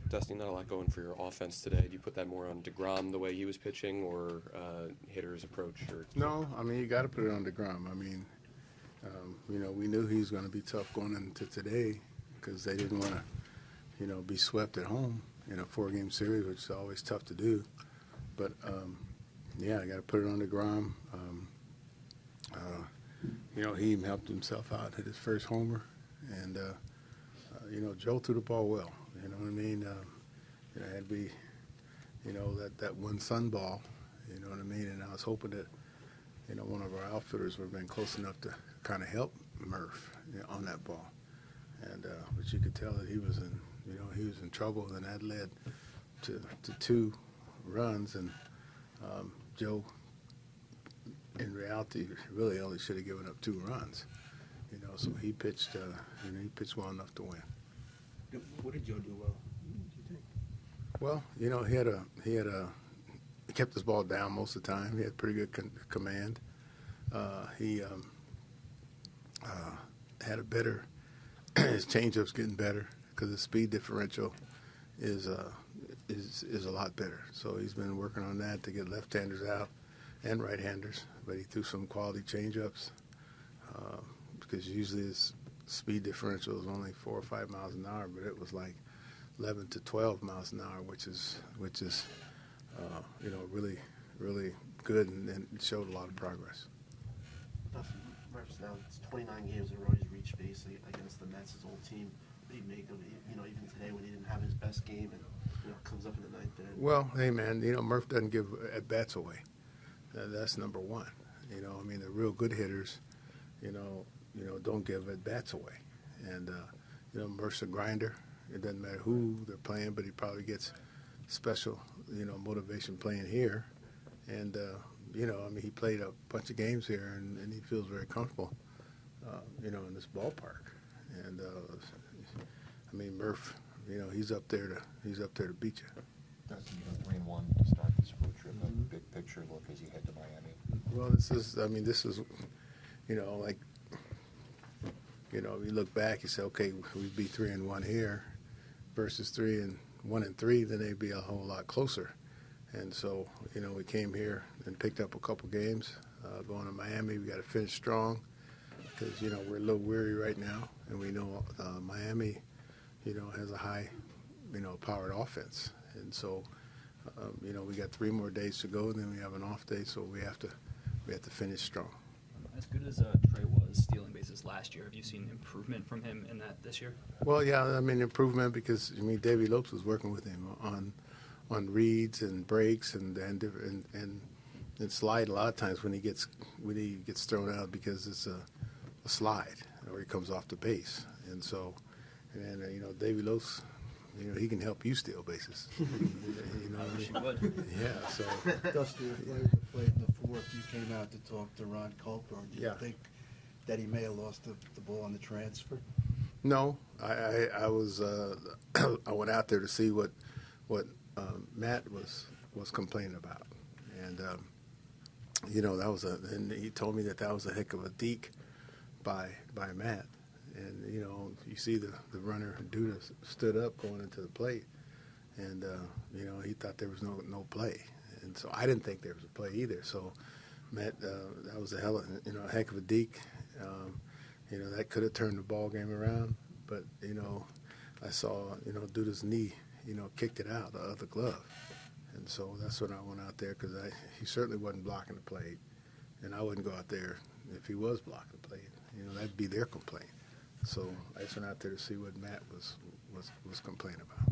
Dusty, not a lot going for your offense today. Do you put that more on deGrom the way he was pitching, or hitter's approach? Or No, I mean, you got to put it on deGrom. I mean, we knew he was going to be tough going into today because they didn't want to, be swept at home in a 4-game series, which is always tough to do. But, I got to put it on deGrom. He even helped himself out, hit his first homer. And, Joe threw the ball well. You know what I mean? Had we, that one sun ball, you know what I mean? And I was hoping that, one of our outfielders would have been close enough to kind of help Murph on that ball. And but you could tell that he was in trouble, and that led to 2 runs. And Joe, in reality, really only should have given up 2 runs. So he pitched. He pitched well enough to win. What did Joe do well? Do you think? Well, he kept his ball down most of the time. He had pretty good command. He had a better. His changeup's getting better because the speed differential is a lot better. So he's been working on that to get left-handers out and right-handers. But he threw some quality changeups because usually his speed differential is only 4 or 5 miles an hour, but it was like 11 to 12 miles an hour, which is really, really good, and it showed a lot of progress. Murph's now it's 29 games in a row he's reached base against the Mets, his old team. What do you make of it? Even today when he didn't have his best game and comes up in the 9th inning. Well, hey man, Murph doesn't give at bats away. That's number one. The real good hitters, don't give at bats away. And Murph's a grinder. It doesn't matter who they're playing, but he probably gets special, motivation playing here. And he played a bunch of games here, and he feels very comfortable, in this ballpark. And Murph, he's up there to beat you. Dustin, 3-1 to start this road trip. A big picture look as you head to Miami. Well, this is, you look back, you say, okay, we'd be 3-1 here, versus 1-3, then they'd be a whole lot closer. And so, we came here and picked up a couple games. Going to Miami, we got to finish strong because, we're a little weary right now. And we know Miami, has a high, powered offense. And so, we got 3 more days to go, and then we have an off day, so we have to finish strong. As good as Trey was stealing bases last year, have you seen improvement from him in that this year? Well, yeah, improvement because Davey Lopes was working with him on reads and breaks and slide a lot of times when he gets thrown out because it's a slide or he comes off the base. And so, Davey Lopes, he can help you steal bases. I wish he would. Yeah, so. Dusty, right at the plate in the 4th, you came out to talk to Ron Colburn. Do you think that he may have lost the ball on the transfer? No, I was I went out there to see what Matt was complaining about, and and he told me that was a heck of a deke by Matt. And, you see the runner, Duda, stood up going into the plate. And, he thought there was no play. And so I didn't think there was a play either. So, Matt, that was a heck of a deke. That could have turned the ball game around. But, I saw, Duda's knee, kicked it out, the other glove. And so that's when I went out there because he certainly wasn't blocking the plate. And I wouldn't go out there if he was blocking the plate. That'd be their complaint. So I just went out there to see what Matt was complaining about.